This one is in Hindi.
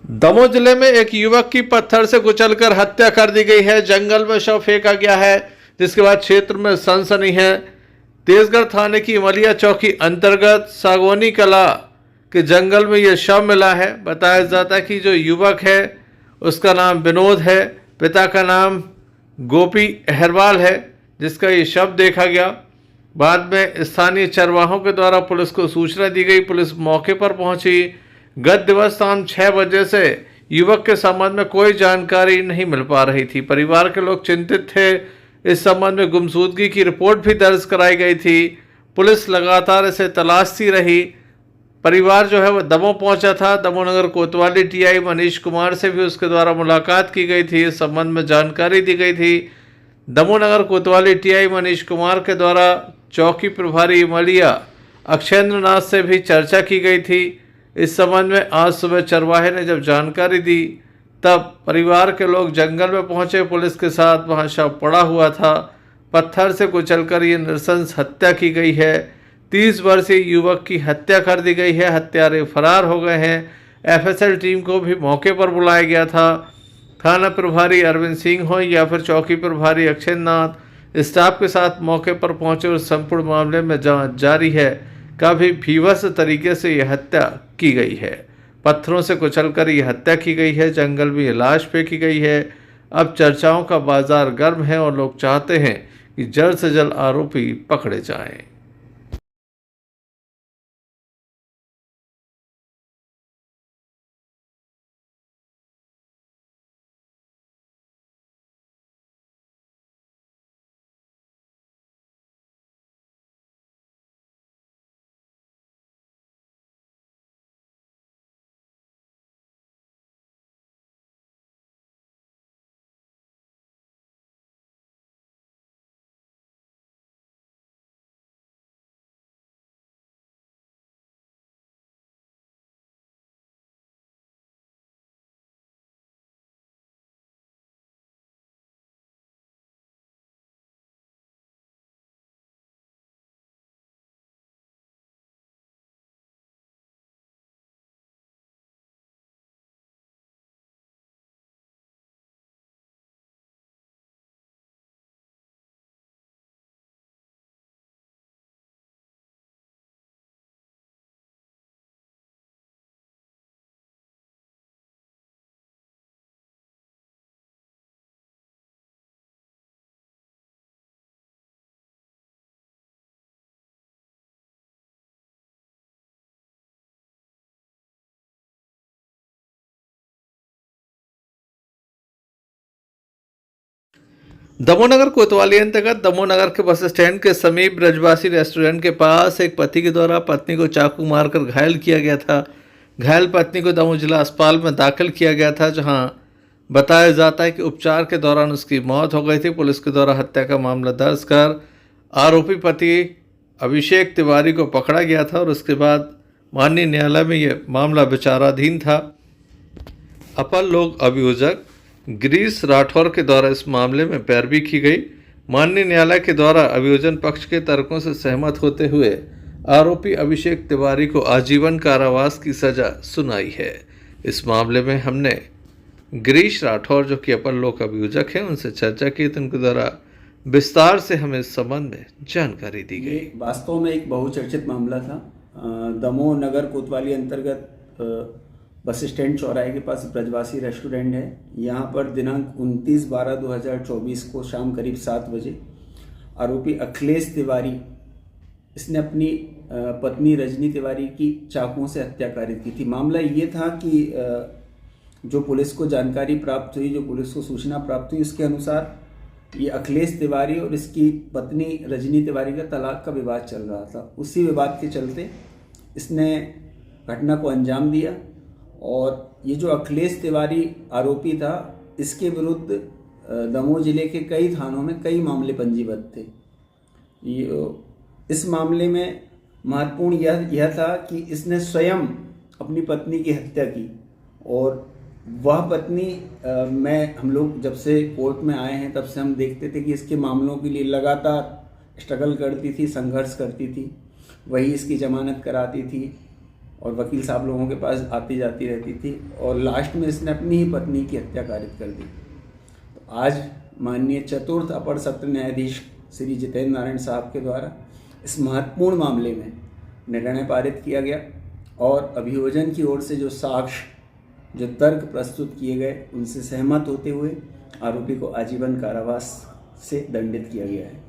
दमोह जिले में एक युवक की पत्थर से कुचलकर हत्या कर दी गई है। जंगल में शव फेंका गया है, जिसके बाद क्षेत्र में सनसनी है। तेजगढ़ थाने की इमलिया चौकी अंतर्गत सागवानी कला के जंगल में यह शव मिला है। बताया जाता है कि जो युवक है उसका नाम विनोद है, पिता का नाम गोपी अहरवाल है, जिसका ये शव देखा गया। बाद में स्थानीय चरवाहों के द्वारा पुलिस को सूचना दी गई। पुलिस मौके पर पहुंची। गत दिवस शाम 6 बजे से युवक के संबंध में कोई जानकारी नहीं मिल पा रही थी। परिवार के लोग चिंतित थे। इस संबंध में गुमशुदगी की रिपोर्ट भी दर्ज कराई गई थी। पुलिस लगातार इसे तलाशती रही। परिवार जो है वह दमोह पहुंचा था। दमोह नगर कोतवाली टीआई मनीष कुमार से भी उसके द्वारा मुलाकात की गई थी। इस संबंध में जानकारी दी गई थी। दमोह नगर कोतवाली टीआई मनीष कुमार के द्वारा चौकी प्रभारी इमलिया अक्षेंद्र नाथ से भी चर्चा की गई थी। इस संबंध में आज सुबह चरवाहे ने जब जानकारी दी, तब परिवार के लोग जंगल में पहुंचे। पुलिस के साथ वहां शव पड़ा हुआ था। पत्थर से कुचलकर ये नृशंस हत्या की गई है। 30 वर्षीय युवक की हत्या कर दी गई है। हत्यारे फरार हो गए हैं। एफएसएल टीम को भी मौके पर बुलाया गया था। थाना प्रभारी अरविंद सिंह हो या फिर चौकी प्रभारी अक्षेंद्र नाथ स्टाफ के साथ मौके पर पहुंचे और संपूर्ण मामले में जांच जारी है। काफी भीवस तरीके से यह हत्या की गई है। पत्थरों से कुचलकर यह हत्या की गई है। जंगल में यह लाश फेंकी गई है। अब चर्चाओं का बाजार गर्म है और लोग चाहते हैं कि जल्द से जल्द आरोपी पकड़े जाएं। दमोह नगर कोतवाली अंतर्गत दमोह नगर के बस स्टैंड के समीप ब्रजवासी रेस्टोरेंट के पास एक पति के द्वारा पत्नी को चाकू मारकर घायल किया गया था। घायल पत्नी को दमोह जिला अस्पताल में दाखिल किया गया था, जहां बताया जाता है कि उपचार के दौरान उसकी मौत हो गई थी। पुलिस के द्वारा हत्या का मामला दर्ज कर आरोपी पति अभिषेक तिवारी को पकड़ा गया था और उसके बाद माननीय न्यायालय में यह मामला विचाराधीन था। अपर लोक अभियोजक गिरीश राठौर के द्वारा इस मामले में पैरवी की गई। माननीय न्यायालय के द्वारा अभियोजन पक्ष के तर्कों से सहमत होते हुए आरोपी अभिषेक तिवारी को आजीवन कारावास की सजा सुनाई है। इस मामले में हमने गिरीश राठौर, जो कि अपर लोक अभियोजक हैं, उनसे चर्चा की तो उनके द्वारा विस्तार से हमें इस संबंध में जानकारी दी गई। वास्तव में एक बहुचर्चित मामला था। दमोह नगर कोतवाली अंतर्गत बस स्टैंड चौराहे के पास ब्रजवासी रेस्टोरेंट है। यहाँ पर दिनांक 29/12/2024 को शाम करीब 7 बजे आरोपी अखिलेश तिवारी, इसने अपनी पत्नी रजनी तिवारी की चाकुओं से हत्या कारित की थी। मामला ये था कि जो पुलिस को जानकारी प्राप्त हुई, जो पुलिस को सूचना प्राप्त हुई, उसके अनुसार ये अखिलेश तिवारी और इसकी पत्नी रजनी तिवारी का तलाक का विवाद चल रहा था। उसी विवाद के चलते इसने घटना को अंजाम दिया और ये जो अखिलेश तिवारी आरोपी था, इसके विरुद्ध दमोह जिले के कई थानों में कई मामले पंजीबद्ध थे। इस मामले में महत्वपूर्ण यह था कि इसने स्वयं अपनी पत्नी की हत्या की और वह पत्नी हम लोग जब से कोर्ट में आए हैं तब से हम देखते थे कि इसके मामलों के लिए लगातार स्ट्रगल करती थी, संघर्ष करती थी। वही इसकी जमानत कराती थी और वकील साहब लोगों के पास आती जाती रहती थी और लास्ट में इसने अपनी ही पत्नी की हत्या कारित कर दी। तो आज माननीय चतुर्थ अपर सत्र न्यायाधीश श्री जितेंद्र नारायण साहब के द्वारा इस महत्वपूर्ण मामले में निर्णय पारित किया गया और अभियोजन की ओर से जो साक्ष्य जो तर्क प्रस्तुत किए गए उनसे सहमत होते हुए आरोपी को आजीवन कारावास से दंडित किया गया है।